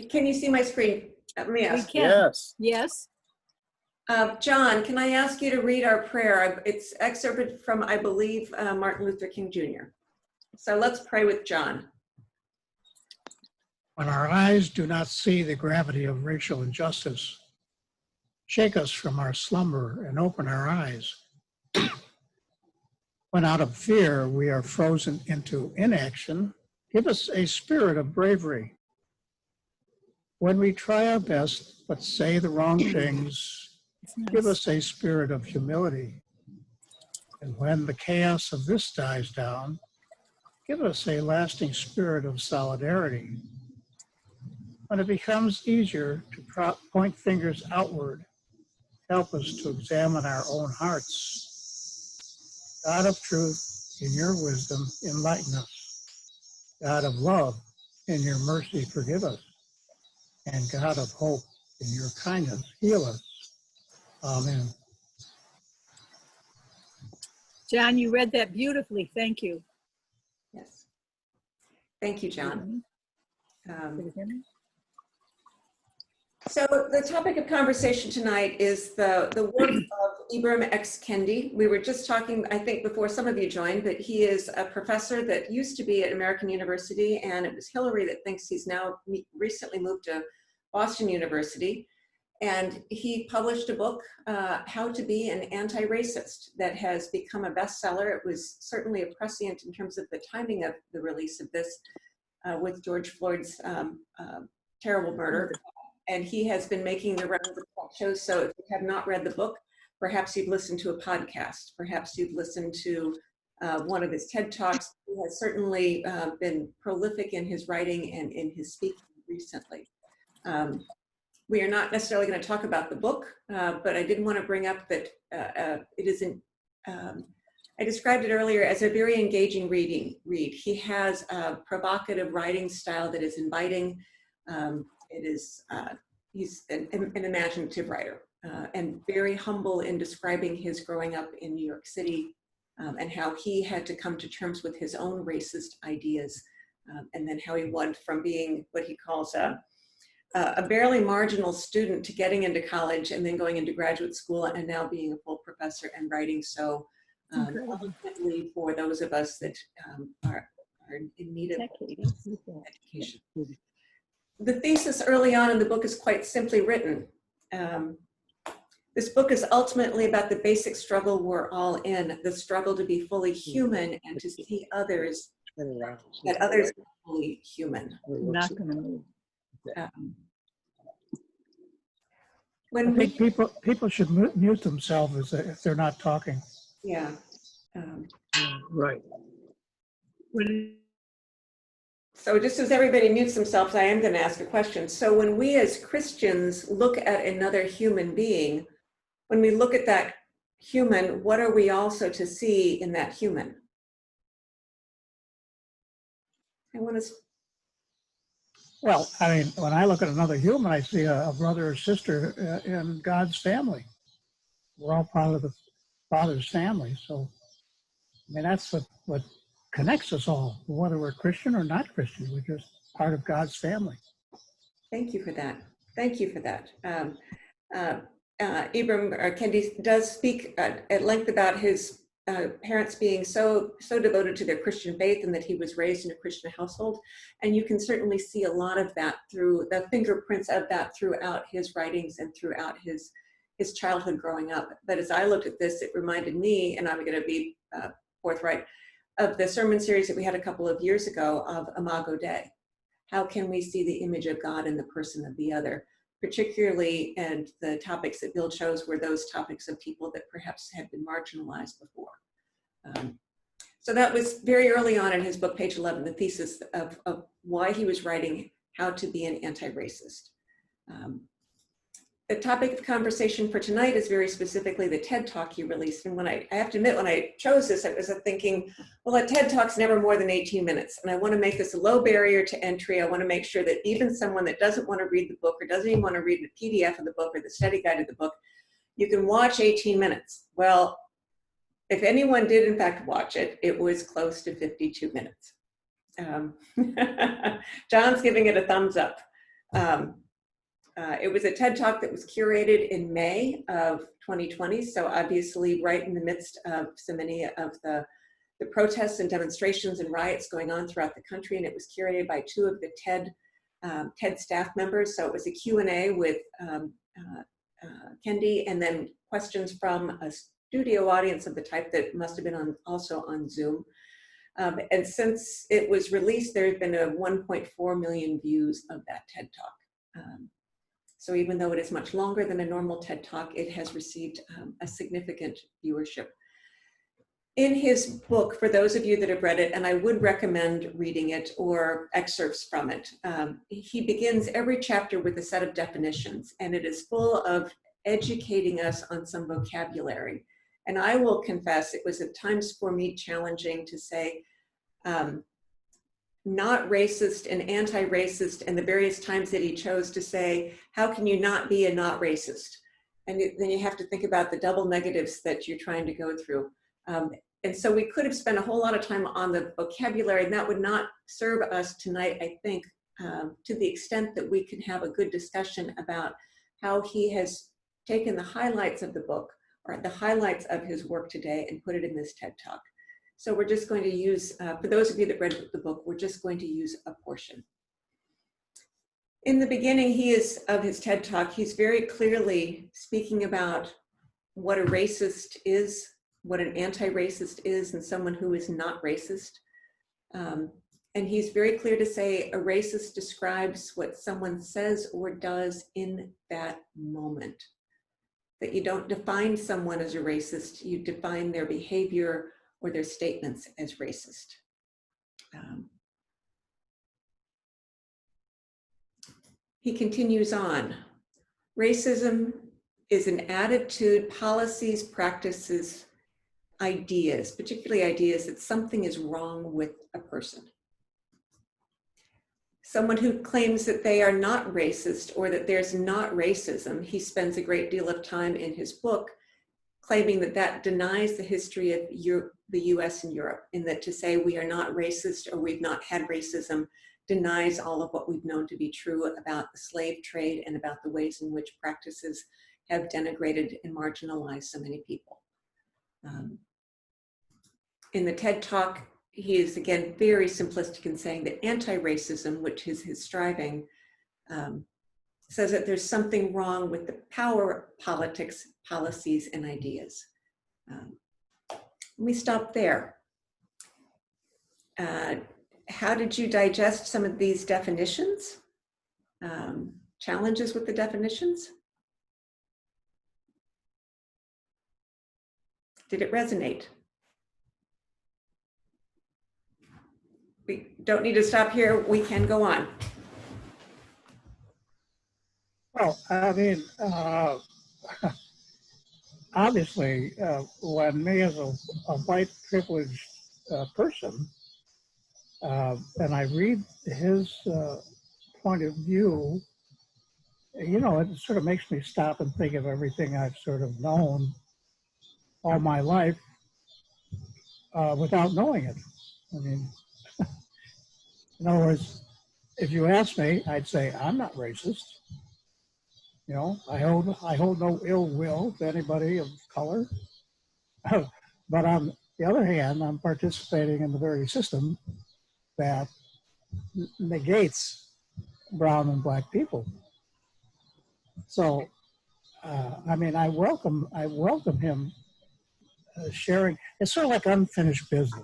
Can you see my screen? Let me ask. We can. Yes. Yes. John, can I ask you to read our prayer? It's excerpted from, I believe, Martin Luther King Jr. So let's pray with John. When our eyes do not see the gravity of racial injustice, shake us from our slumber and open our eyes. When out of fear we are frozen into inaction, give us a spirit of bravery. When we try our best but say the wrong things, give us a spirit of humility. And when the chaos of this dies down, give us a lasting spirit of solidarity. When it becomes easier to point fingers outward, help us to examine our own hearts. God of truth, in your wisdom, enlighten us. God of love, in your mercy, forgive us. And God of hope, in your kindness, heal us. Amen. John, you read that beautifully. Thank you. Yes. Thank you, John. So the topic of conversation tonight is the work of Ibram X. Kendi. We were just talking, I think, before some of you joined, but he is a professor that used to be at American University, and it was Hillary that thinks he's now recently moved to Boston University. And he published a book, How to Be an Anti-Racist, that has become a bestseller. It was certainly a prescient in terms of the timing of the release of this with George Floyd's terrible murder. And he has been making the rounds of talk shows. So if you have not read the book, perhaps you've listened to a podcast. Perhaps you've listened to one of his TED Talks. He has certainly been prolific in his writing and in his speaking recently. We are not necessarily going to talk about the book, but I did want to bring up that it isn't, I described it earlier as a very engaging read. He has a provocative writing style that is inviting. He's an imaginative writer and very humble in describing his growing up in New York City and how he had to come to terms with his own racist ideas and then how he went from being what he calls a barely marginal student to getting into college and then going into graduate school and now being a full professor and writing so eloquently for those of us that are in need of education. The thesis early on in the book is quite simply written. This book is ultimately about the basic struggle we're all in, the struggle to be fully human and to see others, that others are fully human. Not going to move. I think people should mute themselves if they're not talking. Yeah. Right. So just as everybody mutes themselves, I am going to ask a question. So when we as Christians look at another human being, when we look at that human, what are we also to see in that human? Well, I mean, when I look at another human, I see a brother or sister in God's family. We're all part of the Father's family. So, I mean, that's what connects us all, whether we're Christian or not Christian. We're just part of God's family. Thank you for that. Thank you for that. Ibram Kendi does speak at length about his parents being so devoted to their Christian faith and that he was raised in a Christian household. And you can certainly see a lot of that through the fingerprints of that throughout his writings and throughout his childhood growing up. But as I looked at this, it reminded me, and I'm going to be forthright, of the sermon series that we had a couple of years ago of Imago Dei. How can we see the image of God in the person of the other? Particularly, and the topics that Bill chose were those topics of people that perhaps had been marginalized before. So that was very early on in his book, page 11, the thesis of why he was writing How to Be an Anti-Racist. The topic of conversation for tonight is very specifically the TED Talk he released. And when I have to admit, when I chose this, I was thinking, well, a TED Talk's never more than 18 minutes. And I want to make this a low barrier to entry. I want to make sure that even someone that doesn't want to read the book or doesn't even want to read the PDF of the book or the study guide of the book, you can watch 18 minutes. Well, if anyone did in fact watch it, it was close to 52 minutes. John's giving it a thumbs up. It was a TED Talk that was curated in May of 2020, so obviously right in the midst of so many of the protests and demonstrations and riots going on throughout the country, and it was curated by two of the TED staff members. So it was a Q&A with Kendi, and then questions from a studio audience of the type that must have been also on Zoom. And since it was released, there have been a 1.4 million views of that TED Talk. So even though it is much longer than a normal TED Talk, it has received a significant viewership. In his book, for those of you that have read it, and I would recommend reading it or excerpts from it, he begins every chapter with a set of definitions, and it is full of educating us on some vocabulary. And I will confess, it was at times for me challenging to say, not racist and anti-racist, and the various times that he chose to say, how can you not be a not racist? And then you have to think about the double negatives that you're trying to go through. And so we could have spent a whole lot of time on the vocabulary, and that would not serve us tonight, I think, to the extent that we can have a good discussion about how he has taken the highlights of the book, or the highlights of his work today, and put it in this TED Talk. So we're just going to use, for those of you that read the book, we're just going to use a portion. In the beginning of his TED Talk, he's very clearly speaking about what a racist is, what an anti-racist is, and someone who is not racist. And he's very clear to say a racist describes what someone says or does in that moment. That you don't define someone as a racist, you define their behavior or their statements as racist. He continues on. Racism is an attitude, policies, practices, ideas, particularly ideas that something is wrong with a person. Someone who claims that they are not racist or that there's not racism, he spends a great deal of time in his book claiming that that denies the history of the US and Europe, in that to say we are not racist or we've not had racism denies all of what we've known to be true about the slave trade and about the ways in which practices have denigrated and marginalized so many people. In the TED Talk, he is again very simplistic in saying that anti-racism, which is his striving, says that there's something wrong with the power politics, policies, and ideas. Let me stop there. How did you digest some of these definitions? Challenges with the definitions? Did it resonate? We don't need to stop here. We can go on. Well, I mean, obviously, when me as a white privileged person, and I read his point of view, you know, it sort of makes me stop and think of everything I've sort of known all my life without knowing it. I mean, in other words, if you ask me, I'd say I'm not racist. You know, I hold no ill will to anybody of color. But on the other hand, I'm participating in the very system that negates brown and black people. So, I mean, I welcome him sharing. It's sort of like unfinished business.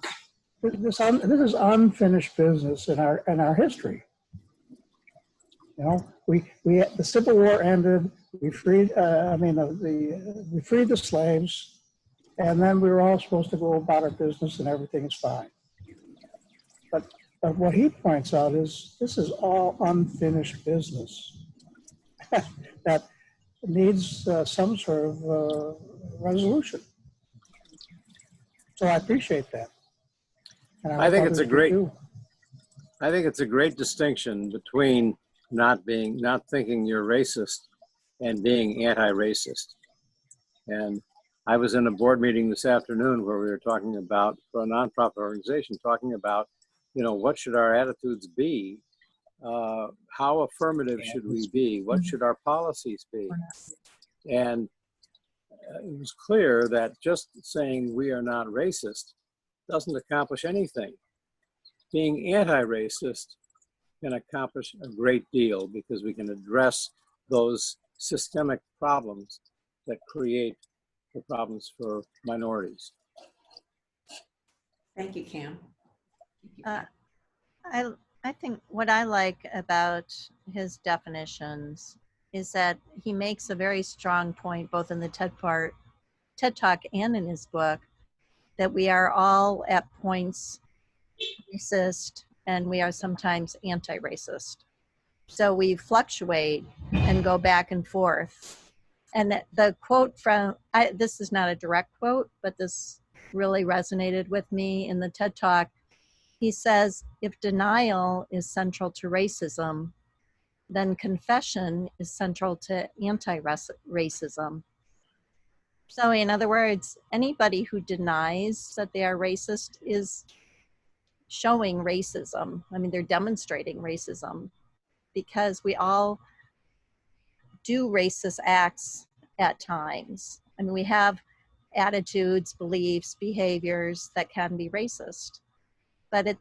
This is unfinished business in our history. You know, we the Civil War ended. We freed. We freed the slaves, and then we were all supposed to go about our business, and everything is fine. But what he points out is this is all unfinished business that needs some sort of resolution. So I appreciate that. And I think it's a great distinction between not thinking you're racist and being anti-racist. And I was in a board meeting this afternoon where we were talking about, for a nonprofit organization, talking about, you know, what should our attitudes be how affirmative should we be? What should our policies be? And it was clear that just saying we are not racist doesn't accomplish anything. Being anti-racist can accomplish a great deal because we can address those systemic problems that create the problems for minorities. Thank you, Cam. I think what I like about his definitions is that he makes a very strong point, both in the TED Talk and in his book, that we are all at points racist and we are sometimes anti-racist. So we fluctuate and go back and forth. And the quote from, this is not a direct quote, but this really resonated with me in the TED Talk. He says, if denial is central to racism, then confession is central to anti-racism. So in other words, anybody who denies that they are racist is showing racism. I mean, they're demonstrating racism because we all do racist acts at times. I mean, we have attitudes, beliefs, behaviors that can be racist. But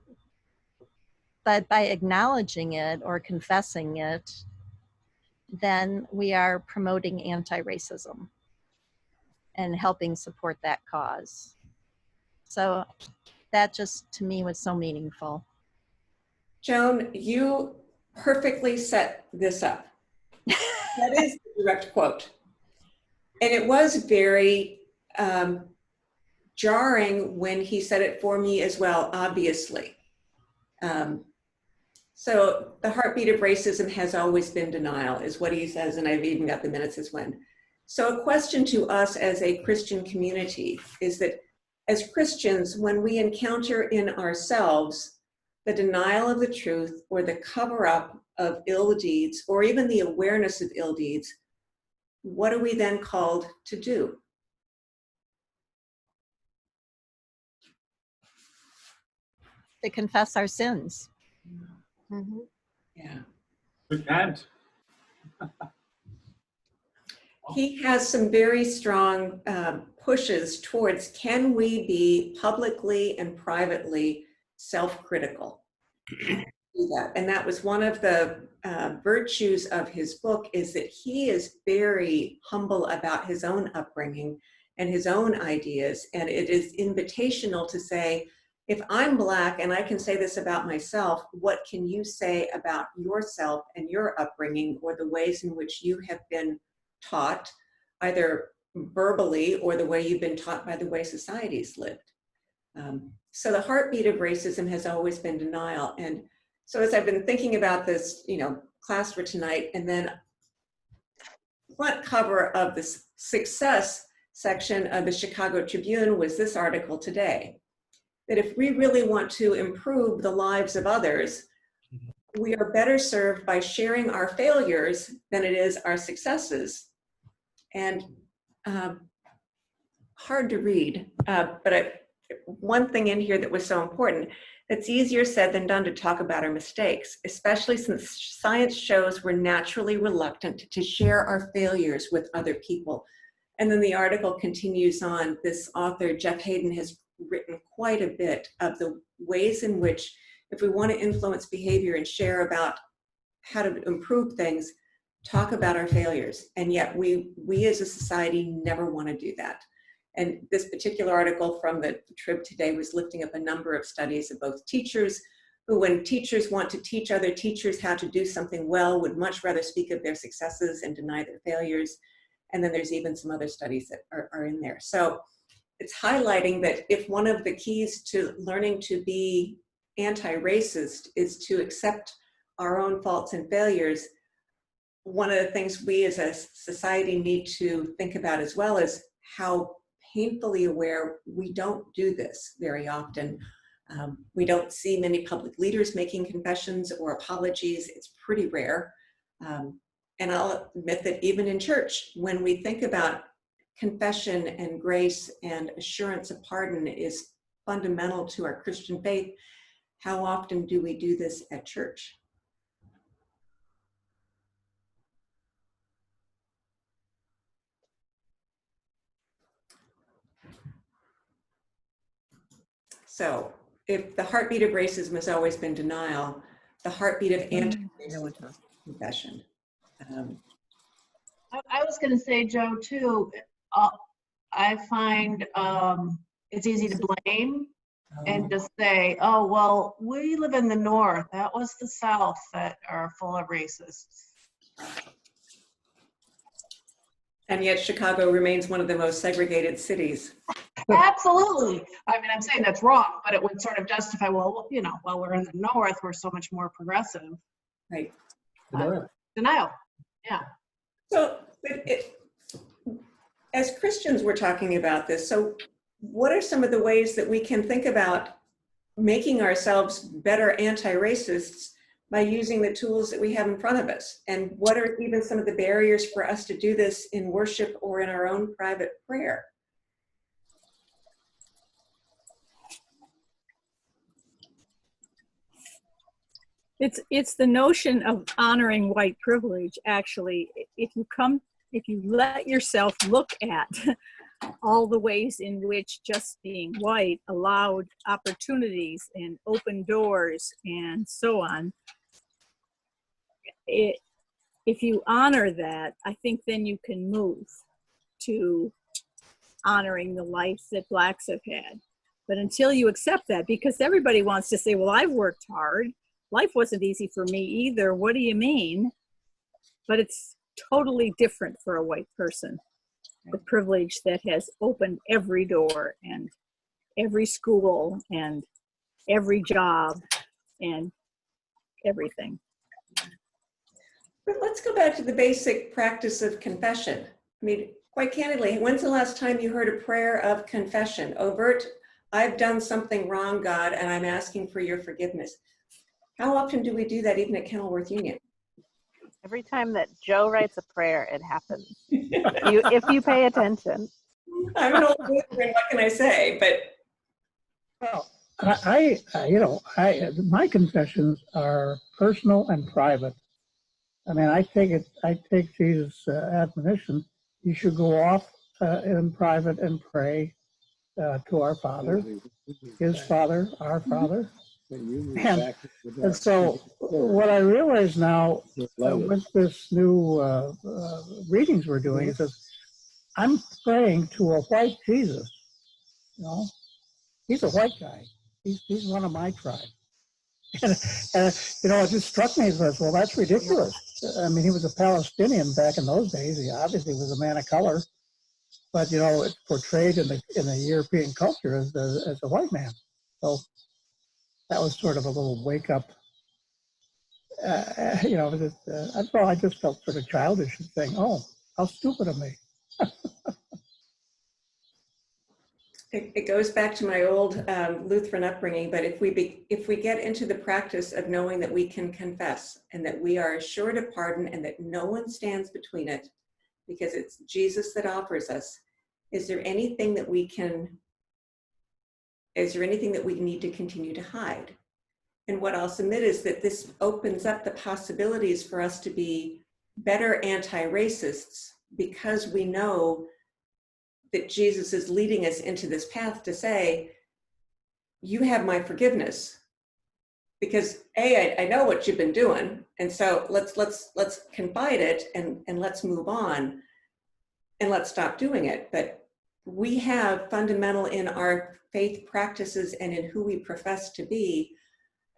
by acknowledging it or confessing it, then we are promoting anti-racism and helping support that cause. So that just, to me, was so meaningful. Joan, you perfectly set this up. That is a direct quote. And it was very jarring when he said it for me as well, obviously. So the heartbeat of racism has always been denial, is what he says, and I've even got the minutes as when. So a question to us as a Christian community is that as Christians, when we encounter in ourselves the denial of the truth or the cover-up of ill deeds, or even the awareness of ill deeds, what are we then called to do? To confess our sins. Mm-hmm. Yeah. Repent. He has some very strong pushes towards, can we be publicly and privately self-critical? Do that. And that was one of the virtues of his book, is that he is very humble about his own upbringing and his own ideas. And it is invitational to say, if I'm Black and I can say this about myself, what can you say about yourself and your upbringing, or the ways in which you have been taught, either verbally or the way you've been taught by the way society's lived? So the heartbeat of racism has always been denial. And so as I've been thinking about this, class for tonight, and then front cover of the success section of the Chicago Tribune was this article today, that if we really want to improve the lives of others, we are better served by sharing our failures than it is our successes. And hard to read, but one thing in here that was so important, it's easier said than done to talk about our mistakes, especially since science shows we're naturally reluctant to share our failures with other people. And then the article continues on. This author, Jeff Hayden, has written quite a bit of the ways in which, if we want to influence behavior and share about how to improve things, talk about our failures. And yet we as a society never want to do that. And this particular article from the Trib today was lifting up a number of studies of both teachers who, when teachers want to teach other teachers how to do something well, would much rather speak of their successes and deny their failures. And then there's even some other studies that are in there. So it's highlighting that if one of the keys to learning to be anti-racist is to accept our own faults and failures, one of the things we as a society need to think about as well is how painfully aware we don't do this very often. We don't see many public leaders making confessions or apologies. It's pretty rare. And I'll admit that even in church, when we think about confession and grace and assurance of pardon is fundamental to our Christian faith, how often do we do this at church? So if the heartbeat of racism has always been denial, the heartbeat of anti-racism is confession. I was going to say, Joe, too, I find it's easy to blame and just say, oh, well, we live in the North. That was the South that are full of racists. And yet Chicago remains one of the most segregated cities. Absolutely. I mean, I'm saying that's wrong, but it would sort of justify, well, you know, while we're in the North, we're so much more progressive. Right. Denial. Yeah. So as Christians, we're talking about this. So what are some of the ways that we can think about making ourselves better anti-racists by using the tools that we have in front of us? And what are even some of the barriers for us to do this in worship or in our own private prayer? It's the notion of honoring white privilege, actually. If you let yourself look at all the ways in which just being white allowed opportunities and open doors and so on, if you honor that, I think then you can move to honoring the life that Blacks have had. But until you accept that, because everybody wants to say, well, I've worked hard. Life wasn't easy for me either. What do you mean? But it's totally different for a white person. The privilege that has opened every door and every school and every job and everything. But let's go back to the basic practice of confession. I mean, quite candidly, when's the last time you heard a prayer of confession? Overt, I've done something wrong, God, and I'm asking for your forgiveness. How often do we do that even at Kenilworth Union? Every time that Joe writes a prayer, it happens. If you pay attention. I'm an old Lutheran, what can I say? But Well, my confessions are personal and private. I mean, I take Jesus' admonition. You should go off in private and pray to our Father, His Father, our Father. And so what I realize now with this new readings we're doing is that I'm praying to a white Jesus. You know, he's a white guy. He's one of my tribe. And it just struck me as, well, that's ridiculous. I mean, he was a Palestinian back in those days. He obviously was a man of color, but it's portrayed in the European culture as a white man. So that was sort of a little wake up. I just felt sort of childish and saying, "Oh, how stupid of me." it goes back to my old Lutheran upbringing. But if we get into the practice of knowing that we can confess and that we are assured of pardon and that no one stands between it, because it's Jesus that offers us, is there anything that we need to continue to hide? And what I'll submit is that this opens up the possibilities for us to be better anti-racists because we know that Jesus is leading us into this path to say, you have my forgiveness. Because I know what you've been doing. And so let's confide it and let's move on and let's stop doing it. But we have fundamental in our faith practices and in who we profess to be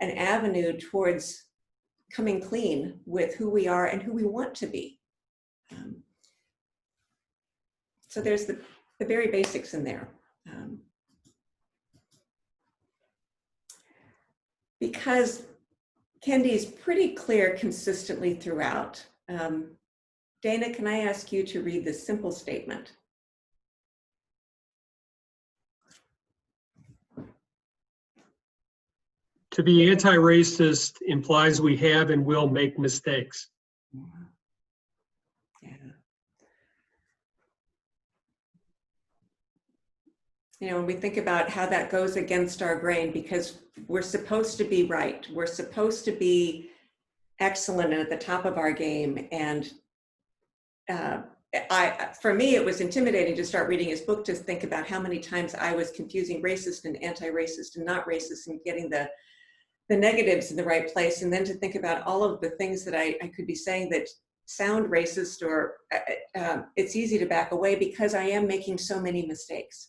an avenue towards coming clean with who we are and who we want to be. So there's the very basics in there. Because Kendi's pretty clear consistently throughout. Dana, can I ask you to read this simple statement? To be anti-racist implies we have and will make mistakes. Yeah. When we think about how that goes against our grain, because we're supposed to be right, we're supposed to be excellent and at the top of our game, and for me, it was intimidating to start reading his book, to think about how many times I was confusing racist and anti-racist and not racist, and getting the negatives in the right place. And then to think about all of the things that I could be saying that sound racist, or it's easy to back away because I am making so many mistakes.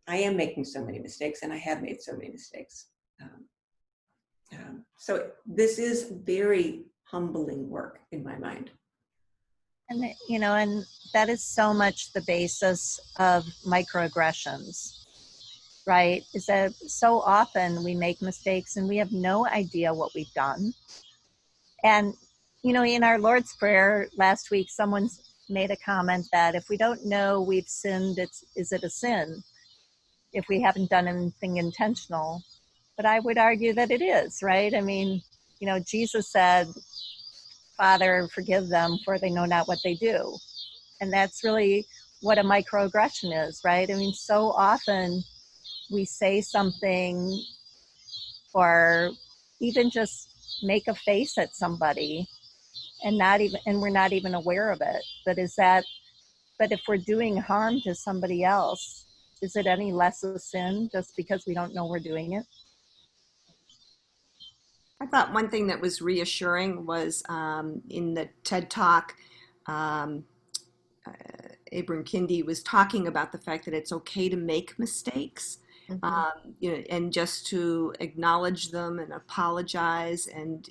I am making so many mistakes, and I have made so many mistakes. So this is very humbling work in my mind. And, you know, and that is so much the basis of microaggressions, right? Is that so often we make mistakes and we have no idea what we've done. And, you know, in our Lord's Prayer last week, someone made a comment that if we don't know we've sinned, is it a sin if we haven't done anything intentional? But I would argue that it is, right? I mean, you know, Jesus said, Father, forgive them, for they know not what they do. And that's really what a microaggression is, right? I mean, so often we say something or even just make a face at somebody and we're not even aware of it. But if we're doing harm to somebody else, is it any less a sin just because we don't know we're doing it? I thought one thing that was reassuring was in the TED Talk, Abram Kendi was talking about the fact that it's okay to make mistakes, you know, and just to acknowledge them and apologize and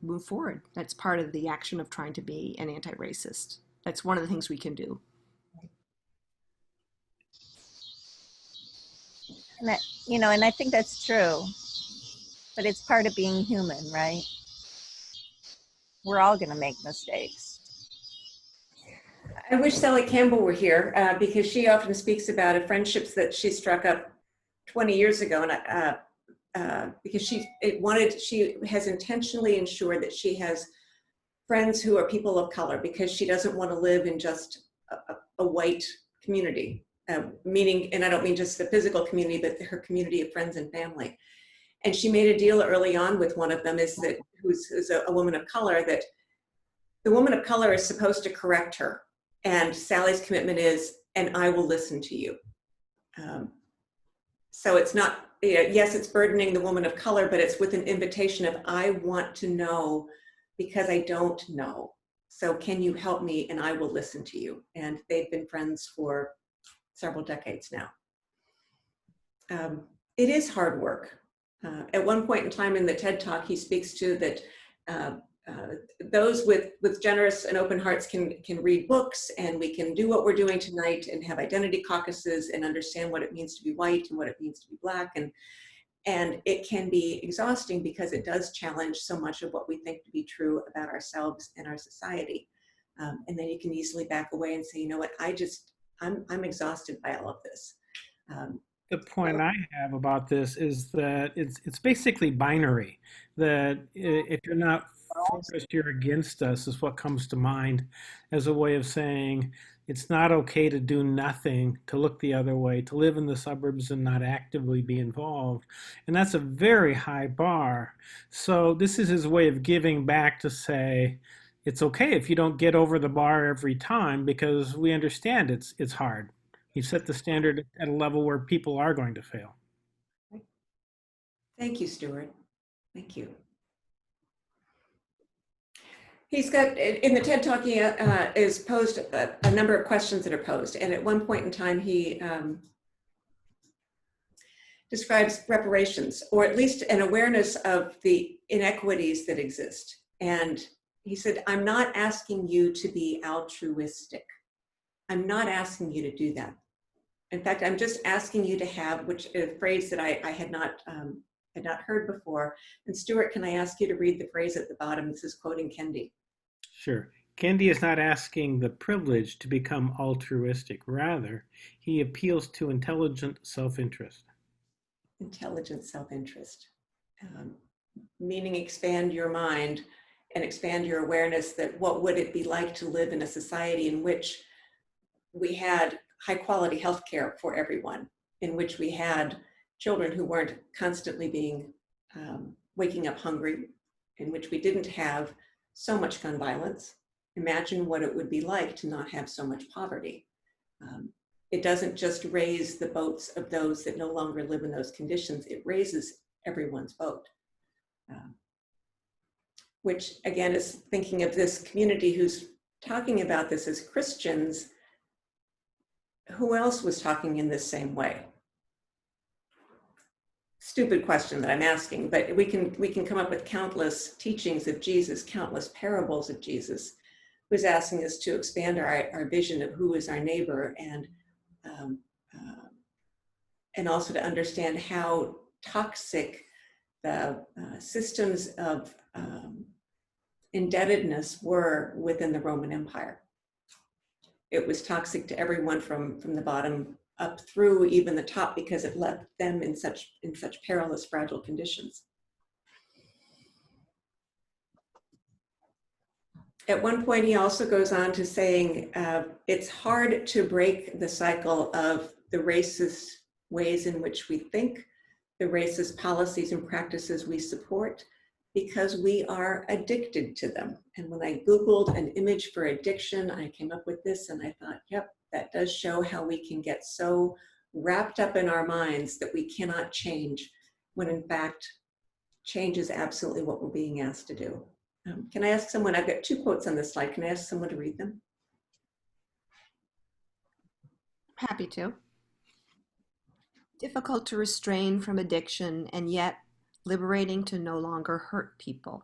move forward. That's part of the action of trying to be an anti-racist. That's one of the things we can do. And that, you know, and I think that's true, but it's part of being human, right? We're all going to make mistakes. I wish Sally Campbell were here because she often speaks about friendships that she struck up 20 years ago, and because she has intentionally ensured that she has friends who are people of color, because she doesn't want to live in just a white community, meaning, and I don't mean just the physical community, but her community of friends and family. And she made a deal early on with one of them, who's a woman of color, that the woman of color is supposed to correct her. And Sally's commitment is, and I will listen to you. So it's not, you know, yes, it's burdening the woman of color, but it's with an invitation of, I want to know because I don't know. So can you help me, and I will listen to you. And they've been friends for several decades now. It is hard work. At one point in time in the TED Talk, he speaks to that those with generous and open hearts can read books, and we can do what we're doing tonight and have identity caucuses and understand what it means to be white and what it means to be Black. And it can be exhausting because it does challenge so much of what we think to be true about ourselves and our society. And then you can easily back away and say, you know what, I'm exhausted by all of this. The point I have about this is that it's basically binary. That if you're not focused, you're against us, is what comes to mind as a way of saying it's not okay to do nothing, to look the other way, to live in the suburbs and not actively be involved. And that's a very high bar. So this is his way of giving back to say, it's okay if you don't get over the bar every time, because we understand it's hard. You set the standard at a level where people are going to fail. Thank you, Stuart. Thank you. He's got, in the TED Talk, he is posed a number of questions that are posed. And at one point in time, he describes reparations, or at least an awareness of the inequities that exist. And he said, I'm not asking you to be altruistic. I'm not asking you to do that. In fact, I'm just asking you to have, which is a phrase that I had not heard before. And Stuart, can I ask you to read the phrase at the bottom? This is quoting Kendi. Sure. Kendi is not asking the privilege to become altruistic. Rather, he appeals to intelligent self-interest. Intelligent self-interest, meaning expand your mind and expand your awareness that what would it be like to live in a society in which we had high quality healthcare for everyone, in which we had children who weren't constantly being waking up hungry, in which we didn't have so much gun violence, imagine what it would be like to not have so much poverty. It doesn't just raise the boats of those that no longer live in those conditions, it raises everyone's boat. Which again is thinking of this community who's talking about this as Christians. Who else was talking in this same way? Stupid question that I'm asking, but we can come up with countless teachings of Jesus, countless parables of Jesus, who's asking us to expand our vision of who is our neighbor, and also to understand how toxic the systems of indebtedness were within the Roman Empire. It was toxic to everyone from the bottom up through even the top, because it left them in such perilous, fragile conditions. At one point, he also goes on to saying, it's hard to break the cycle of the racist ways in which we think, the racist policies and practices we support, because we are addicted to them. And when I Googled an image for addiction, I came up with this, and I thought, yep, that does show how we can get so wrapped up in our minds that we cannot change, when in fact, change is absolutely what we're being asked to do. Can I ask someone, I've got 2 quotes on this slide, can I ask someone to read them? Happy to. Difficult to restrain from addiction, and yet liberating to no longer hurt people.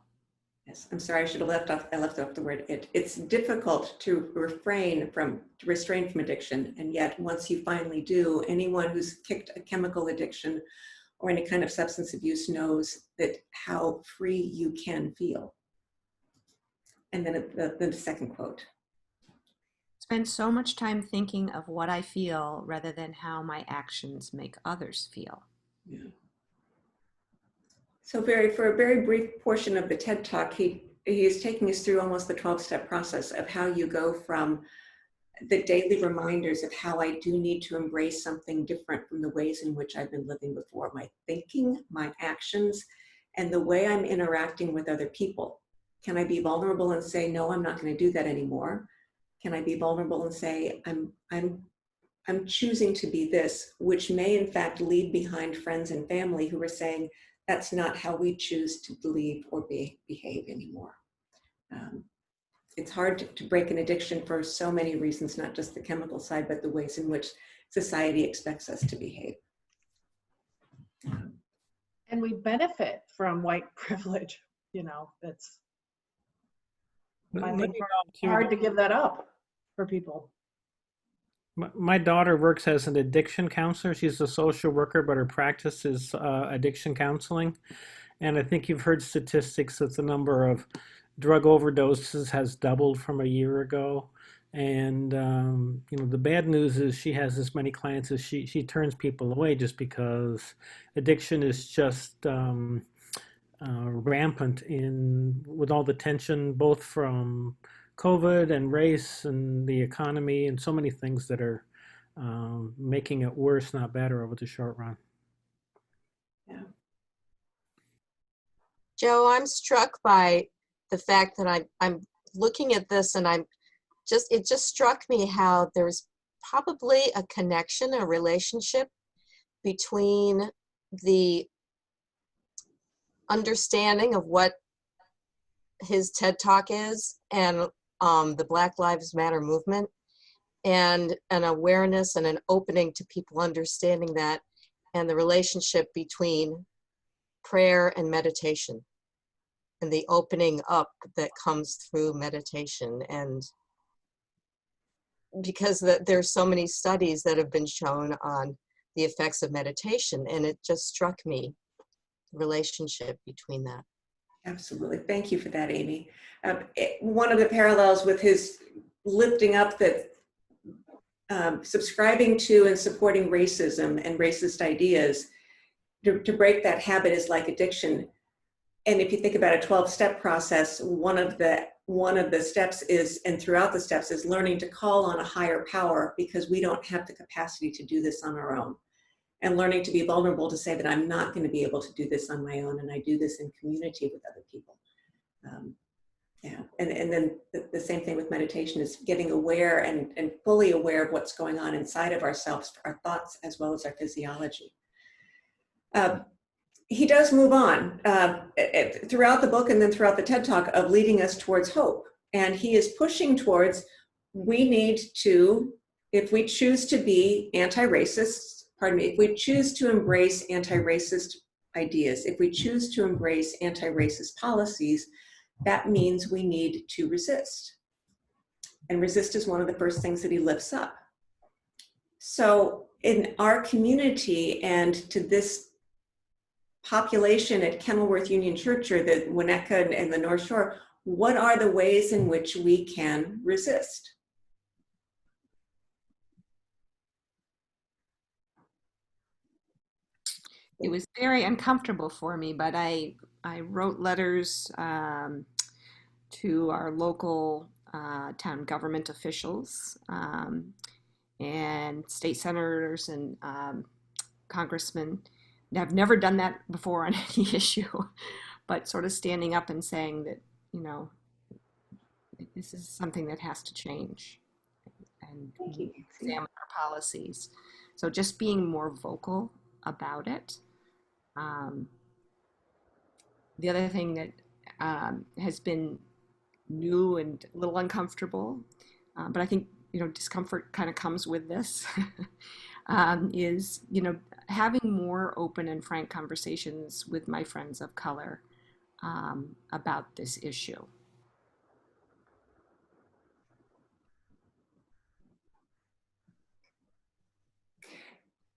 Yes, I'm sorry, I left off the word it. It's difficult to restrain from addiction, and yet once you finally do, anyone who's kicked a chemical addiction or any kind of substance abuse knows that how free you can feel. And then the second quote. Spend so much time thinking of what I feel rather than how my actions make others feel. Yeah. So for a very brief portion of the TED Talk, he is taking us through almost the 12-step process of how you go from the daily reminders of how I do need to embrace something different from the ways in which I've been living before, my thinking, my actions, and the way I'm interacting with other people. Can I be vulnerable and say, no, I'm not going to do that anymore? Can I be vulnerable and say, I'm choosing to be this, which may in fact leave behind friends and family who are saying, that's not how we choose to believe or behave anymore. It's hard to break an addiction for so many reasons, not just the chemical side, but the ways in which society expects us to behave. And we benefit from white privilege, it's I think hard to give that up for people. My daughter works as an addiction counselor. She's a social worker, but her practice is addiction counseling. And I think you've heard statistics that the number of drug overdoses has doubled from a year ago. And the bad news is she has as many clients as she turns people away just because addiction is just rampant with all the tension, both from COVID and race and the economy and so many things that are making it worse, not better over the short run. Yeah. Joe, I'm struck by the fact that I'm looking at this, and it just struck me how there's probably a connection, a relationship between the understanding of what his TED Talk is and the Black Lives Matter movement, and an awareness and an opening to people understanding that, and the relationship between prayer and meditation and the opening up that comes through meditation. And because there's so many studies that have been shown on the effects of meditation, and it just struck me, the relationship between that. Absolutely. Thank you for that, Amy. One of the parallels with his lifting up that subscribing to and supporting racism and racist ideas, to break that habit is like addiction. And if you think about a 12-step process, one of the steps is, and throughout the steps, is learning to call on a higher power, because we don't have the capacity to do this on our own. And learning to be vulnerable to say that I'm not going to be able to do this on my own, and I do this in community with other people. Yeah, and then the same thing with meditation is getting aware and fully aware of what's going on inside of ourselves, our thoughts, as well as our physiology. He does move on throughout the book and then throughout the TED Talk of leading us towards hope. And he is pushing towards, we need to, if we choose to be anti-racist, if we choose to embrace anti-racist ideas, if we choose to embrace anti-racist policies, that means we need to resist. And resist is one of the first things that he lifts up. So in our community and to this population at Kenilworth Union Church or the Winnetka and the North Shore, what are the ways in which we can resist? It was very uncomfortable for me, but I wrote letters to our local town government officials and state senators and congressmen. I've never done that before on any issue, but sort of standing up and saying that, you know, this is something that has to change and examine our policies. So just being more vocal about it. The other thing that has been new and a little uncomfortable, but I think, you know, discomfort kind of comes with this, is, you know, having more open and frank conversations with my friends of color about this issue.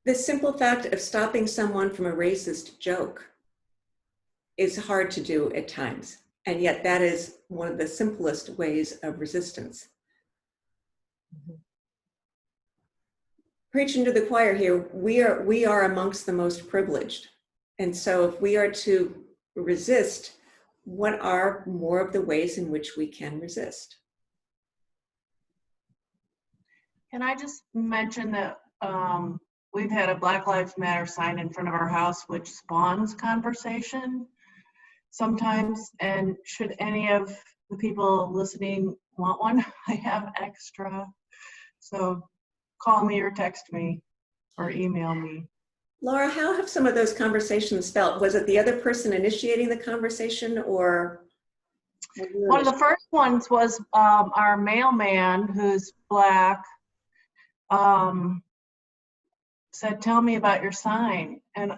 The simple fact of stopping someone from a racist joke is hard to do at times. And yet that is one of the simplest ways of resistance. Mm-hmm. Preaching to the choir here, we are amongst the most privileged. And so if we are to resist, what are more of the ways in which we can resist? Can I just mention that we've had a Black Lives Matter sign in front of our house, which spawns conversation sometimes. And should any of the people listening want one, I have extra. So call me or text me or email me. Laura, how have some of those conversations felt? Was it the other person initiating the conversation, or? One of the first ones was our mailman, who's Black, said, "Tell me about your sign." And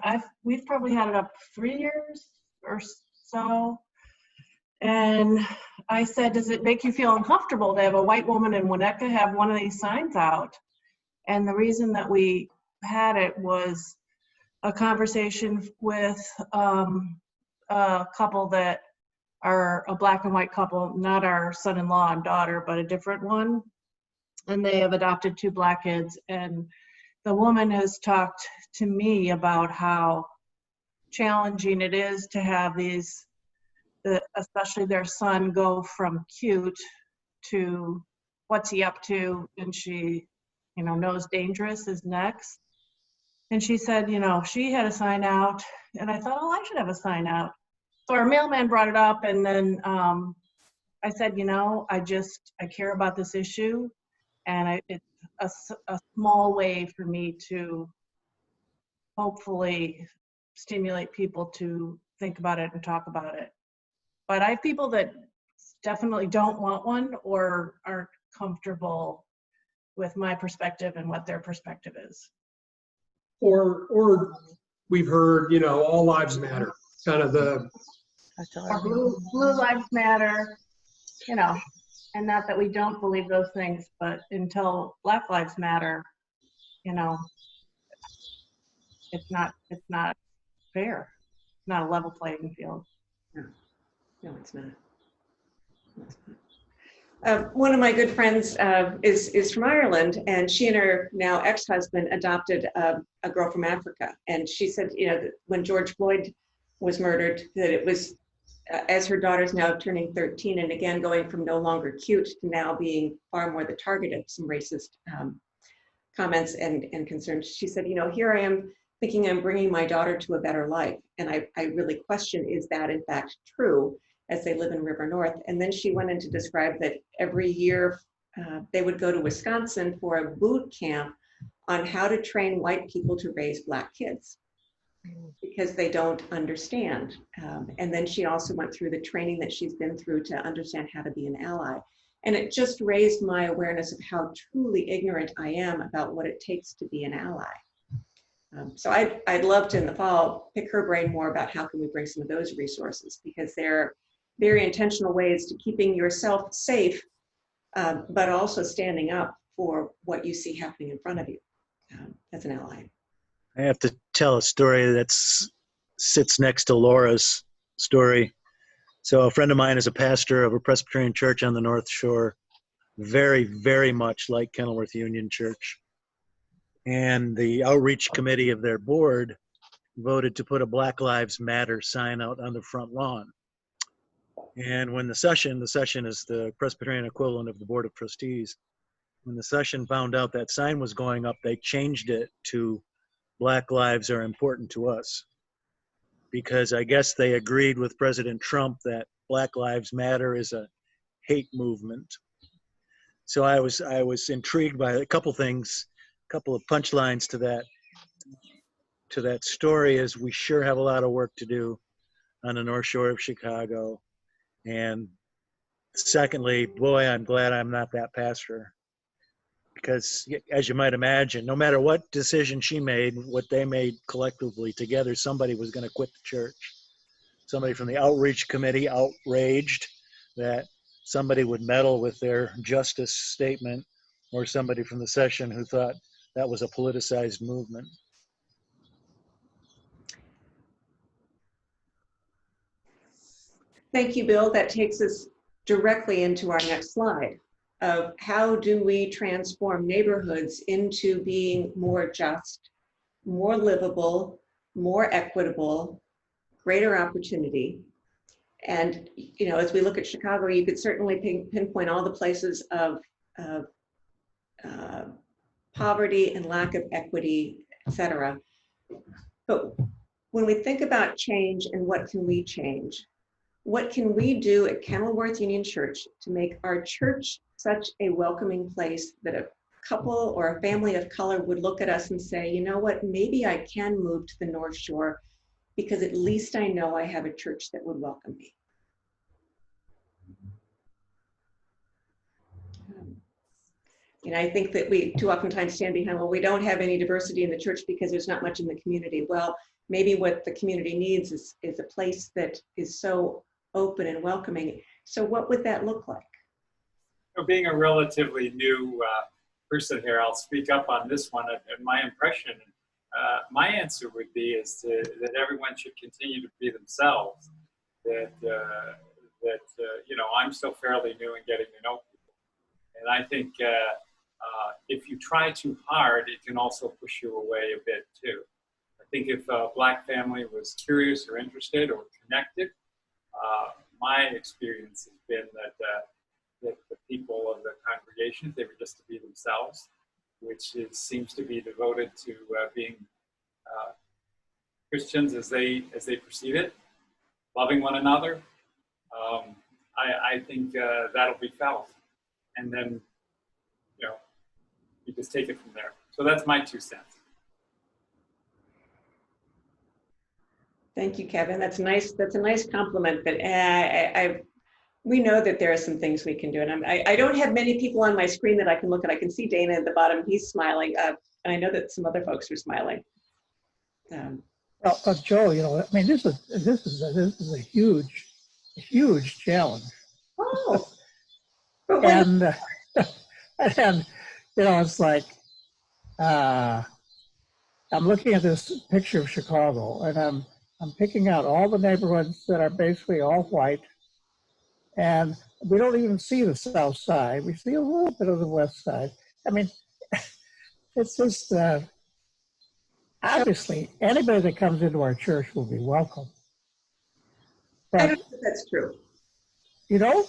we've probably had it up 3 years or so. And I said, "Does it make you feel uncomfortable to have a white woman in Winnetka have one of these signs out?" And the reason that we had it was a conversation with a couple that are a Black and white couple, not our son-in-law and daughter, but a different one. And they have adopted 2 Black kids. And the woman has talked to me about how challenging it is to have these, especially their son, go from cute to what's he up to, and she, you know, knows dangerous is next. And she said, you know, she had a sign out, and I thought, oh, I should have a sign out. So our mailman brought it up, and then I said, you know, I care about this issue, and it's a small way for me to hopefully stimulate people to think about it and talk about it. But I have people that definitely don't want one or aren't comfortable with my perspective and what their perspective is. Or we've heard, you know, all lives matter, kind of the. Or blue lives matter, you know, and not that we don't believe those things, but until Black lives matter, you know, it's not fair. It's not a level playing field. No, it's not. One of my good friends is from Ireland, and she and her now ex-husband adopted a girl from Africa. And she said, you know, that when George Floyd was murdered, that it was, as her daughter's now turning 13, and again going from no longer cute to now being far more the target of some racist comments and concerns. She said, you know, here I am thinking I'm bringing my daughter to a better life. And I really question, is that in fact true? as they live in River North. And then she went in to describe that every year they would go to Wisconsin for a boot camp on how to train white people to raise Black kids because they don't understand. And then she also went through the training that she's been through to understand how to be an ally. And it just raised my awareness of how truly ignorant I am about what it takes to be an ally. So I'd love to in the fall pick her brain more about how can we bring some of those resources, because they're very intentional ways to keeping yourself safe, but also standing up for what you see happening in front of you as an ally. I have to tell a story that sits next to Laura's story. So a friend of mine is a pastor of a Presbyterian church on the North Shore, very, very much like Kenilworth Union Church. And the outreach committee of their board voted to put a Black Lives Matter sign out on the front lawn. And when the session is the Presbyterian equivalent of the Board of Trustees, when the session found out that sign was going up, they changed it to Black lives are important to us. Because I guess they agreed with President Trump that Black Lives Matter is a hate movement. So I was intrigued by a couple things, a couple of punchlines to that story. Is we sure have a lot of work to do on the North Shore of Chicago. And secondly, boy, I'm glad I'm not that pastor. Because as you might imagine, no matter what decision she made, what they made collectively together, somebody was going to quit the church. Somebody from the outreach committee outraged that somebody would meddle with their justice statement, or somebody from the session who thought that was a politicized movement. Thank you, Bill. That takes us directly into our next slide of how do we transform neighborhoods into being more just, more livable, more equitable, greater opportunity. And, you know, as we look at Chicago, you could certainly pinpoint all the places of poverty and lack of equity, et cetera. But when we think about change and what can we change, what can we do at Kenilworth Union Church to make our church such a welcoming place that a couple or a family of color would look at us and say, you know what, maybe I can move to the North Shore because at least I know I have a church that would welcome me. And I think that we too oftentimes stand behind, well, we don't have any diversity in the church because there's not much in the community. Well, maybe what the community needs is a place that is so open and welcoming. So what would that look like? Being a relatively new person here, I'll speak up on this one. And my impression, my answer would be that everyone should continue to be themselves. That you know, I'm still fairly new in getting to know people, and I think if you try too hard, it can also push you away a bit too. I think if a Black family was curious or interested or connected, my experience has been that the people of the congregation, if they were just to be themselves, which seems to be devoted to being Christians as they perceive it, loving one another, I think that'll be felt. And then, you know, you just take it from there. So that's my 2 cents. Thank you, Kevin. That's nice. That's a nice compliment. But we know that there are some things we can do. And I don't have many people on my screen that I can look at. I can see Dana at the bottom. He's smiling. And I know that some other folks are smiling. Well, Joe, you know, I mean, this is a huge challenge. Oh. and you know, it's like I'm looking at this picture of Chicago, and I'm picking out all the neighborhoods that are basically all white, and we don't even see the south side. We see a little bit of the west side. I mean, it's just obviously anybody that comes into our church will be welcome. But, I don't think that's true. You know?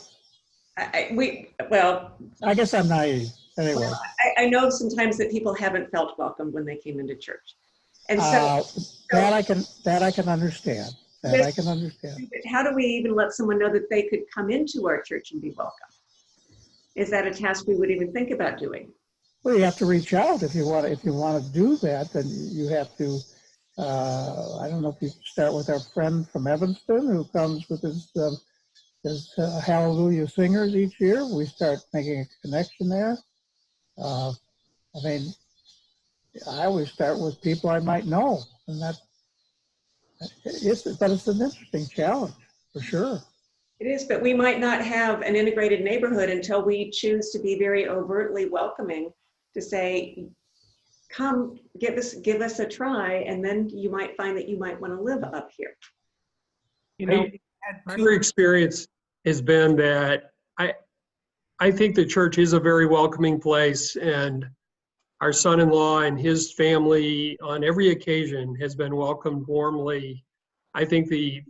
Well, I guess I'm naive. Anyway. Well, I know sometimes that people haven't felt welcome when they came into church. And so that I can understand. That I can understand. How do we even let someone know that they could come into our church and be welcome? Is that a task we would even think about doing? Well, you have to reach out if you want. If you want to do that, then you have to. I don't know if you start with our friend from Evanston who comes with his Hallelujah singers each year. We start making a connection there. I mean, I always start with people I might know, and but it's an interesting challenge for sure. It is, but we might not have an integrated neighborhood until we choose to be very overtly welcoming, to say, come, give us a try, and then you might find that you might want to live up here. You know, My experience has been that I think the church is a very welcoming place, and our son-in-law and his family on every occasion has been welcomed warmly. I think the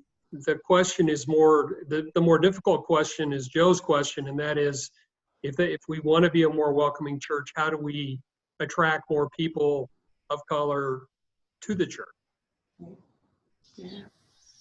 question is the more difficult question is Joe's question, and that is, if we want to be a more welcoming church, how do we attract more people of color to the church? Yeah.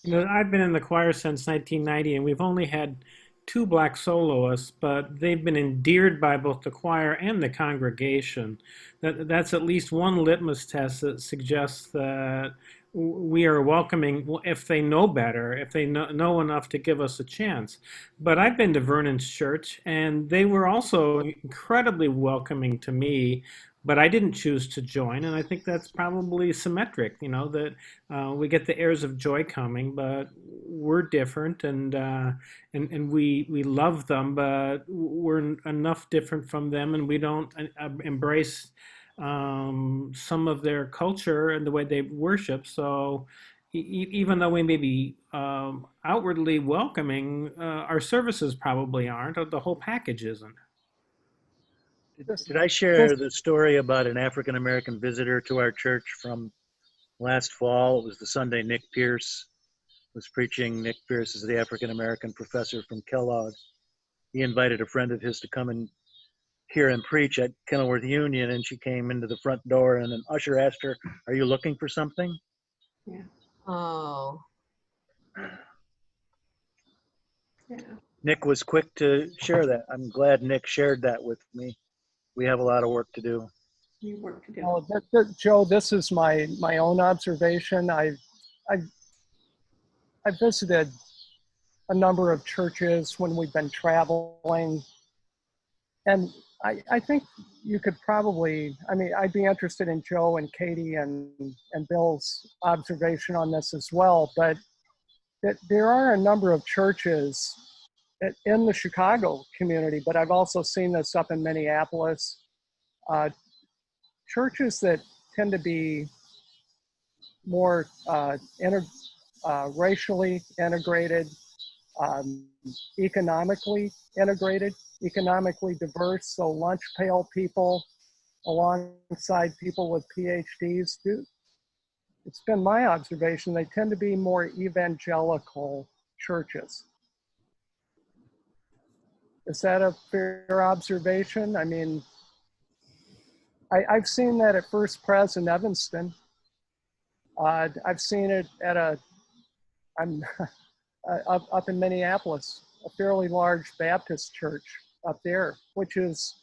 You know, I've been in the choir since 1990, and we've only had 2 black soloists, but they've been endeared by both the choir and the congregation. That's at least one litmus test that suggests that we are welcoming if they know better, if they know enough to give us a chance. But I've been to Vernon's church, and they were also incredibly welcoming to me, but I didn't choose to join, and I think that's probably symmetric, you know, that we get the heirs of joy coming, but we're different, and we love them, but we're enough different from them, and we don't embrace some of their culture and the way they worship. So even though we may be outwardly welcoming, our services probably aren't, or the whole package isn't. Did I share the story about an African-American visitor to our church from last fall? It was the Sunday Nick Pierce was preaching. Nick Pierce is the African-American professor from Kellogg. He invited a friend of his to come and hear him preach at Kenilworth Union, and she came into the front door, and an usher asked her, "Are you looking for something?" Yeah. Oh. Yeah. Nick was quick to share that. I'm glad Nick shared that with me. We have a lot of work to do. We work to do. Oh, Joe, this is my own observation. I visited a number of churches when we've been traveling, and I think you could probably, I mean, I'd be interested in Joe and Katie and Bill's observation on this as well, but that there are a number of churches in the Chicago community, but I've also seen this up in Minneapolis, churches that tend to be more racially integrated, economically integrated, economically diverse. So lunch pail people alongside people with PhDs. It's been my observation, they tend to be more evangelical churches. Is that a fair observation? I mean, I've seen that at First Pres in Evanston. I've seen it at I'm up in Minneapolis, a fairly large Baptist church up there, which is,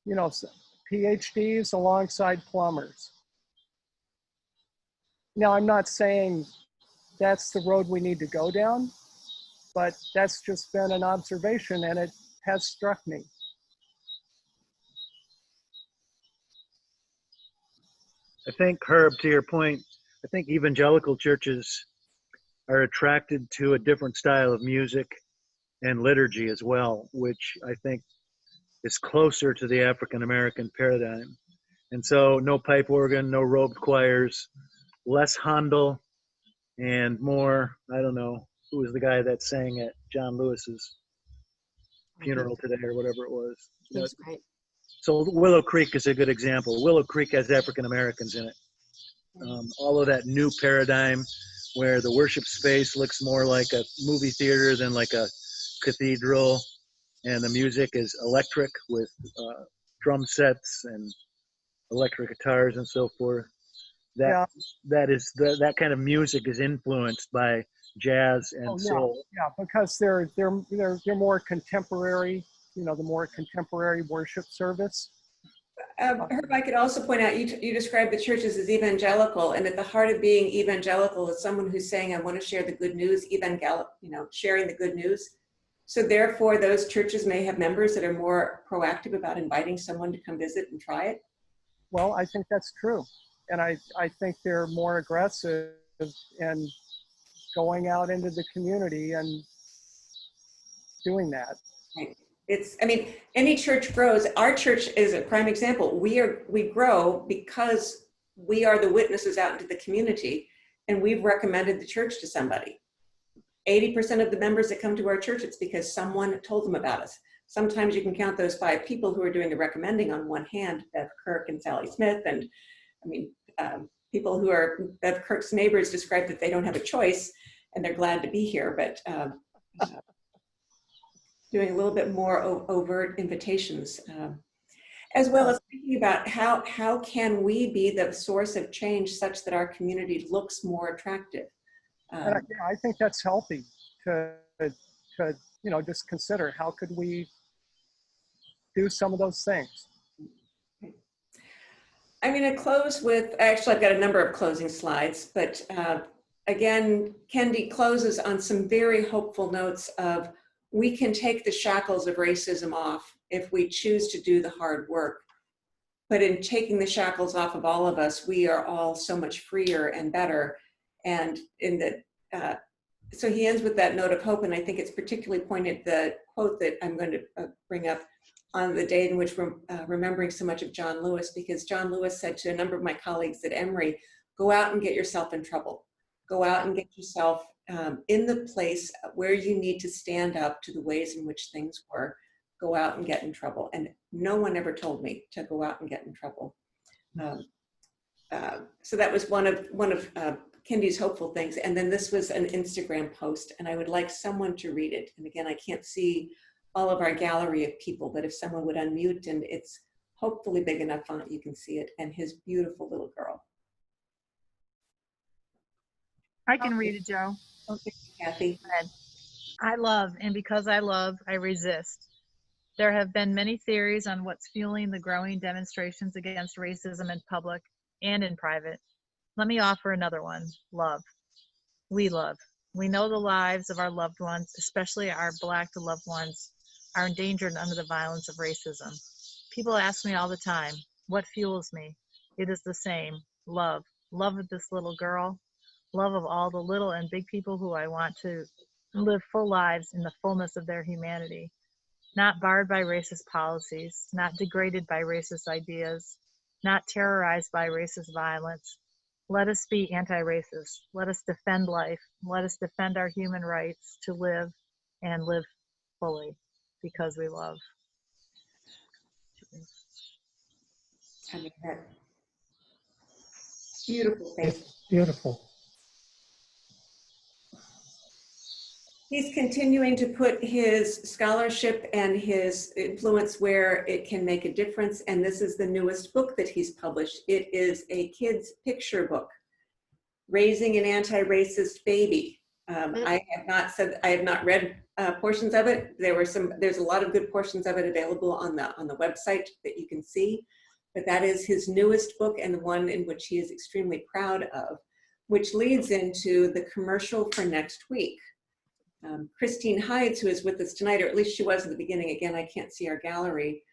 you know, PhDs alongside plumbers. Now, I'm not saying that's the road we need to go down, but that's just been an observation, and it has struck me. I think, Herb, to your point, I think evangelical churches are attracted to a different style of music and liturgy as well, which I think is closer to the African-American paradigm. And so no pipe organ, no robed choirs, less Handel, and more, I don't know, who was the guy that sang at John Lewis's funeral today or whatever it was. That's right. So Willow Creek is a good example. Willow Creek has African-Americans in it. All of that new paradigm where the worship space looks more like a movie theater than like a cathedral, and the music is electric with drum sets and electric guitars and so forth. That kind of music is influenced by jazz and Oh, soul. yeah, because they're more contemporary, you know, the more contemporary worship service. Herb, I could also point out, you described the churches as evangelical, and at the heart of being evangelical is someone who's saying, I want to share the good news, sharing the good news. So therefore, those churches may have members that are more proactive about inviting someone to come visit and try it. Well, I think that's true. And I think they're more aggressive in going out into the community and doing that. Right. I mean, any church grows. Our church is a prime example. We grow because we are the witnesses out into the community, and we've recommended the church to somebody. 80% of the members that come to our church, it's because someone told them about us. Sometimes you can count those 5 people who are doing the recommending on one hand, Bev Kirk and Sally Smith. And I mean, people who are Bev Kirk's neighbors describe that they don't have a choice and they're glad to be here, but doing a little bit more overt invitations, as well as thinking about how can we be the source of change such that our community looks more attractive. And I think that's healthy to just consider how could we do some of those things. I'm going to close with, actually I've got a number of closing slides, but again, Kendi closes on some very hopeful notes of we can take the shackles of racism off if we choose to do the hard work. But in taking the shackles off of all of us, we are all so much freer and better. And so he ends with that note of hope, and I think it's particularly pointed, the quote that I'm going to bring up on the day in which we're remembering so much of John Lewis, because John Lewis said to a number of my colleagues at Emory, go out and get yourself in trouble. Go out and get yourself in the place where you need to stand up to the ways in which things were. Go out and get in trouble. And no one ever told me to go out and get in trouble. So that was one of Kendi's hopeful things. And then this was an Instagram post, and I would like someone to read it. And again, I can't see all of our gallery of people, but if someone would unmute, and it's hopefully big enough font you can see it, and his beautiful little girl. I can read it, Joe. Okay, Kathy. I love, and because I love, I resist. There have been many theories on what's fueling the growing demonstrations against racism in public and in private. Let me offer another one. Love. We love. We know the lives of our loved ones, especially our Black loved ones, are endangered under the violence of racism. People ask me all the time, what fuels me? It is the same. Love. Love of this little girl. Love of all the little and big people who I want to live full lives in the fullness of their humanity. Not barred by racist policies, not degraded by racist ideas, not terrorized by racist violence. Let us be anti-racist. Let us defend life. Let us defend our human rights to live and live fully because we love. I mean, that beautiful thing. It's beautiful. He's continuing to put his scholarship and his influence where it can make a difference. And this is the newest book that he's published. It is a kid's picture book, Raising an Anti-Racist Baby. I have not read portions of it. There's a lot of good portions of it available on the website that you can see. But that is his newest book, and the one in which he is extremely proud of, which leads into the commercial for next week. Christine Hides, who is with us tonight, or at least she was at the beginning, again, I can't see our gallery,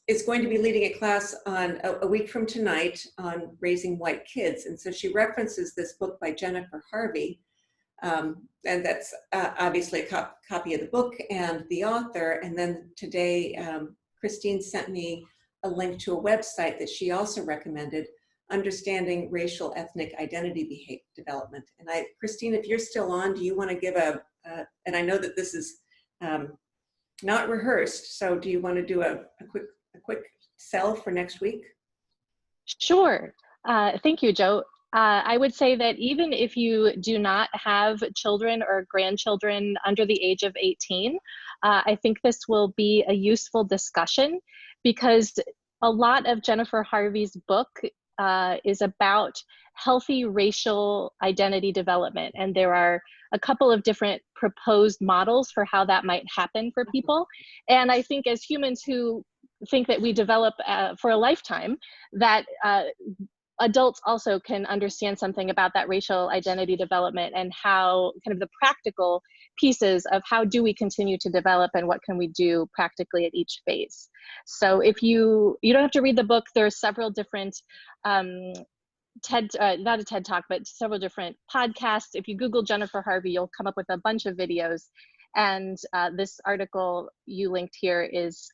is going to be leading a class on a week from tonight on raising white kids. And so she references this book by Jennifer Harvey. And that's obviously a copy of the book and the author. And then today, Christine sent me a link to a website that she also recommended, Understanding Racial Ethnic Identity Development. And Christine, if you're still on, do you want to give and I know that this is not rehearsed, so do you want to do a quick sell for next week? Sure. Thank you, Joe. I would say that even if you do not have children or grandchildren under the age of 18, I think this will be a useful discussion, because a lot of Jennifer Harvey's book is about healthy racial identity development. And there are a couple of different proposed models for how that might happen for people. And I think as humans who think that we develop for a lifetime, that adults also can understand something about that racial identity development and how kind of the practical pieces of how do we continue to develop and what can we do practically at each phase. So if you don't have to read the book, there are several different not a TED Talk, but several different podcasts. If you Google Jennifer Harvey, you'll come up with a bunch of videos. And this article you linked here is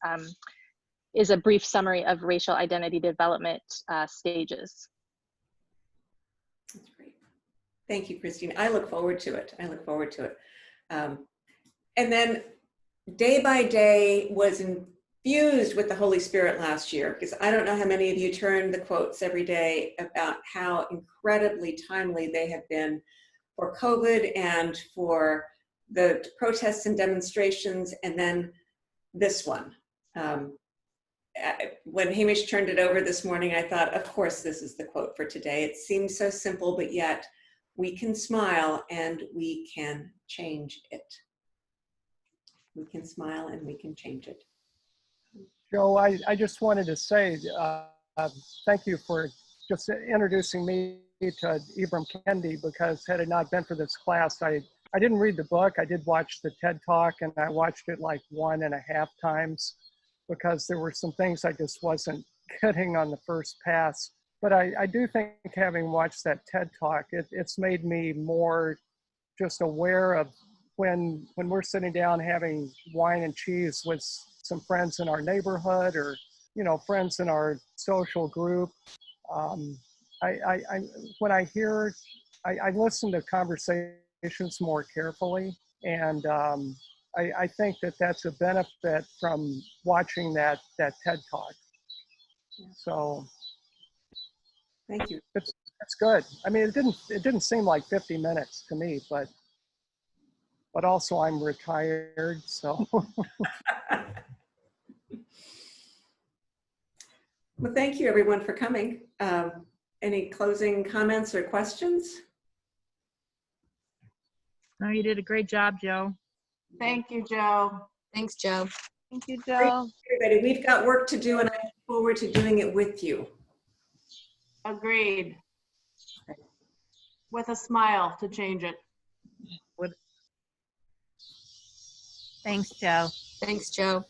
a brief summary of racial identity development stages. That's great. Thank you, Christine. I look forward to it. I look forward to it. And then Day by Day was infused with the Holy Spirit last year, because I don't know how many of you turn the quotes every day about how incredibly timely they have been for COVID and for the protests and demonstrations, and then this one. When Hamish turned it over this morning, I thought, of course, this is the quote for today. It seems so simple, but yet we can smile and we can change it. We can smile and we can change it. Joe, I just wanted to say thank you for just introducing me to Ibram Kendi, because had it not been for this class, I didn't read the book. I did watch the TED Talk, and I watched it like 1.5 times because there were some things I just wasn't getting on the first pass. But I do think, having watched that TED Talk, it's made me more just aware of when we're sitting down having wine and cheese with some friends in our neighborhood, or friends in our social group. When I hear, I listen to conversations more carefully, and I think that's a benefit from watching that TED Talk. So thank you. It's good. I mean, it didn't seem like 50 minutes to me, but also I'm retired, so. Well, thank you everyone for coming. Any closing comments or questions? No, you did a great job, Joe. Thank you, Joe. Thanks, Joe. Thank you, Joe. Everybody, we've got work to do, and I look forward to doing it with you. Agreed. With a smile to change it. Thanks, Joe. Thanks, Joe.